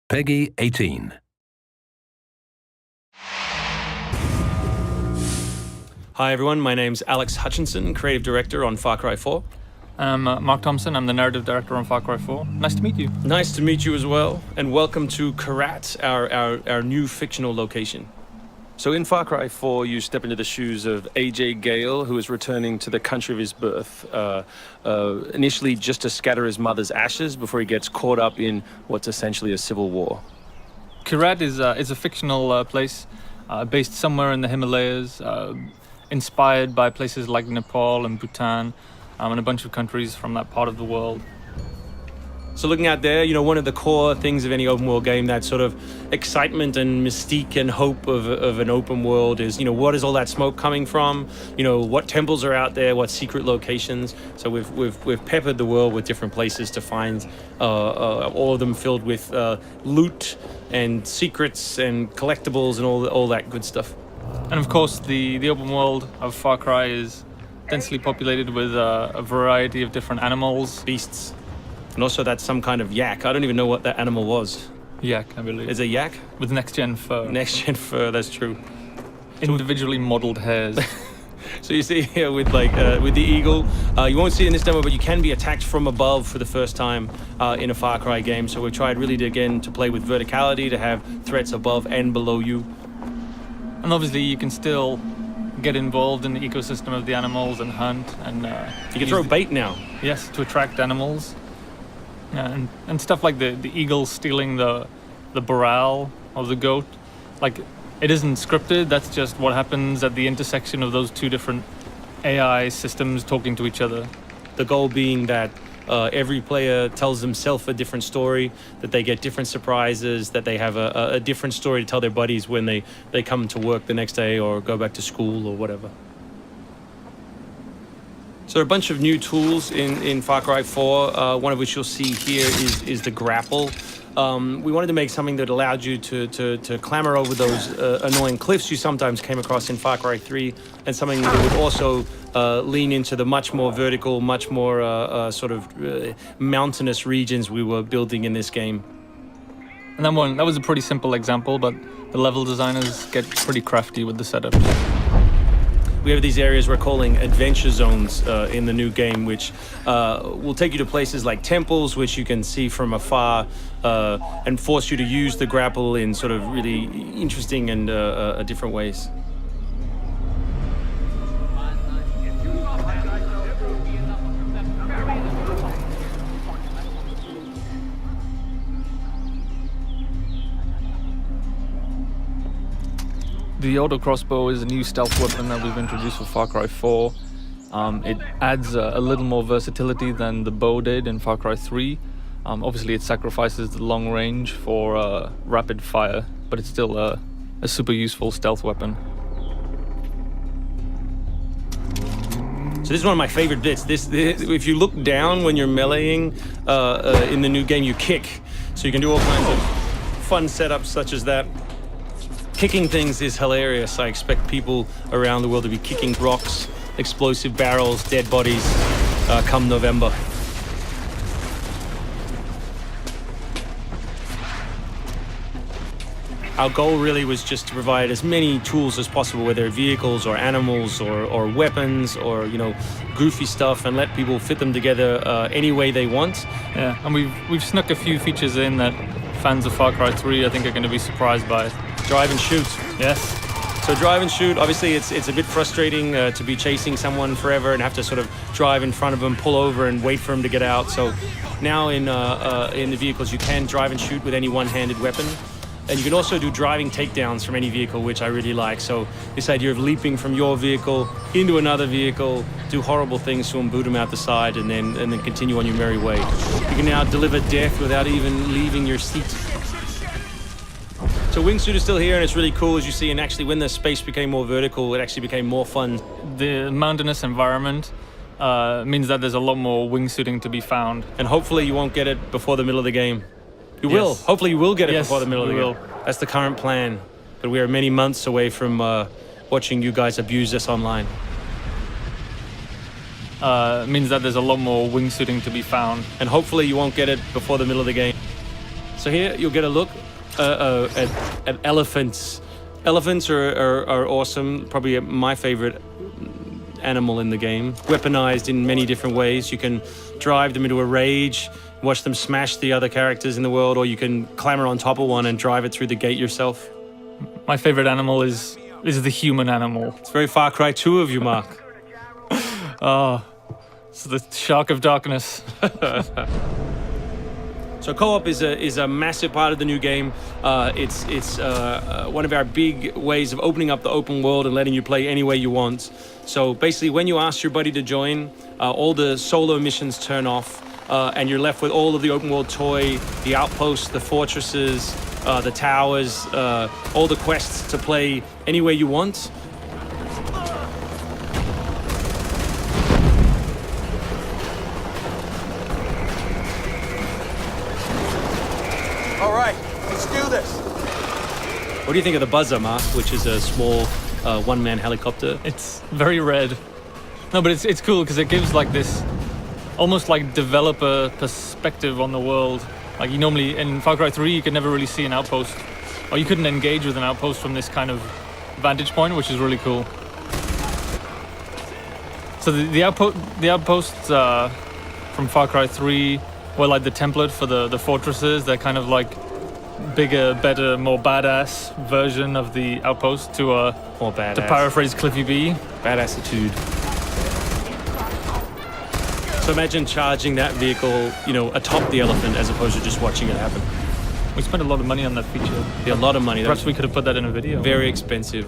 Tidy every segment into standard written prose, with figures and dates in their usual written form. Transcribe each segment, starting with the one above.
Peggy 18. Hi everyone, my name's Alex Hutchinson, Creative Director on Far Cry 4. I'm Mark Thompson, I'm the Narrative Director on Far Cry 4. Nice to meet you. Nice to meet you as well, and welcome to Karat, our new fictional location. So in Far Cry 4, you step into the shoes of AJ Gale, who is returning to the country of his birth, initially just to scatter his mother's ashes before he gets caught up in what's essentially a civil war. Karat is a fictional place based somewhere in the Himalayas, inspired by places like Nepal and Bhutan, and a bunch of countries from that part of the world. So looking out there, one of the core things of any open world game, that sort of excitement and mystique and hope of an open world is, what is all that smoke coming from? What temples are out there? What secret locations? So we've peppered the world with different places to find, all of them filled with loot and secrets and collectibles and all that good stuff. And of course, the open world of Far Cry is densely populated with a variety of different animals, beasts. And also that's some kind of yak. I don't even know what that animal was. Yak, I believe. Is it yak? With next-gen fur. Next-gen fur, that's true. Individually modeled hairs. So you see here with the eagle, you won't see it in this demo, but you can be attacked from above for the first time in a Far Cry game. So we've tried really to play with verticality, to have threats above and below you. And obviously you can still get involved in the ecosystem of the animals and hunt. And you can throw bait now. Yes, to attract animals. And stuff like the eagle stealing the morale of the goat. Like, it isn't scripted, that's just what happens at the intersection of those two different AI systems talking to each other. The goal being that every player tells themselves a different story, that they get different surprises, that they have a different story to tell their buddies when they come to work the next day or go back to school or whatever. So there are a bunch of new tools in Far Cry 4, one of which you'll see here is the grapple. We wanted to make something that allowed you to clamber over those annoying cliffs you sometimes came across in Far Cry 3, and something that would also lean into the much more vertical, much more mountainous regions we were building in this game. And that was a pretty simple example, but the level designers get pretty crafty with the setup. We have these areas we're calling adventure zones in the new game, which will take you to places like temples, which you can see from afar, and force you to use the grapple in sort of really interesting and different ways. The auto crossbow is a new stealth weapon that we've introduced for Far Cry 4. It adds a little more versatility than the bow did in Far Cry 3. Obviously it sacrifices the long range for rapid fire, but it's still a super useful stealth weapon. So this is one of my favorite bits. If you look down when you're meleeing in the new game, you kick. So you can do all kinds of fun setups such as that. Kicking things is hilarious. I expect people around the world to be kicking rocks, explosive barrels, dead bodies come November. Our goal really was just to provide as many tools as possible, whether vehicles or animals or weapons or goofy stuff, and let people fit them together any way they want. Yeah, and we've snuck a few features in that fans of Far Cry 3 I think are going to be surprised by. Drive and shoot. Yes. So drive and shoot, obviously it's a bit frustrating to be chasing someone forever and have to sort of drive in front of them, pull over and wait for them to get out. So now in the vehicles you can drive and shoot with any one-handed weapon. And you can also do driving takedowns from any vehicle, which I really like. So this idea of leaping from your vehicle into another vehicle, do horrible things to them, boot them out the side, and then continue on your merry way. You can now deliver death without even leaving your seat. So wingsuit is still here, and it's really cool, as you see, and actually when the space became more vertical, it actually became more fun. The mountainous environment means that there's a lot more wingsuiting to be found. And hopefully you won't get it before the middle of the game. You will. Hopefully you will get it before the middle of the game. That's the current plan. But we are many months away from watching you guys abuse this online. Means that there's a lot more wingsuiting to be found. And hopefully you won't get it before the middle of the game. So here you'll get a look at elephants. Elephants are awesome. Probably my favorite animal in the game. Weaponized in many different ways. You can drive them into a rage, watch them smash the other characters in the world, or you can clamber on top of one and drive it through the gate yourself. My favorite animal is the human animal. It's very Far Cry 2 of you, Mark. Oh, it's the shark of darkness. So co-op is a massive part of the new game. It's one of our big ways of opening up the open world and letting you play any way you want. So basically, when you ask your buddy to join, all the solo missions turn off, and you're left with all of the open world toy, the outposts, the fortresses, the towers, all the quests to play any way you want. All right, let's do this. What do you think of the Buzzer, Mark, which is a small one-man helicopter? It's very red. No, but it's cool because it gives like this almost like developer perspective on the world. Like you normally in Far Cry 3 you could never really see an outpost, or you couldn't engage with an outpost from this kind of vantage point, which is really cool. So the outposts from Far Cry 3 were like the template for the fortresses. They're kind of like bigger, better, more badass version of the outpost to More badass. to paraphrase Cliffy B. Badassitude. So imagine charging that vehicle, atop the elephant as opposed to just watching it happen. We spent a lot of money on that feature. A lot of money. Perhaps we could have put that in a video. Very expensive.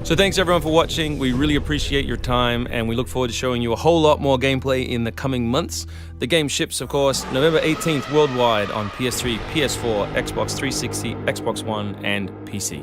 So thanks everyone for watching. We really appreciate your time, and we look forward to showing you a whole lot more gameplay in the coming months. The game ships, of course, November 18th worldwide on PS3, PS4, Xbox 360, Xbox One, and PC.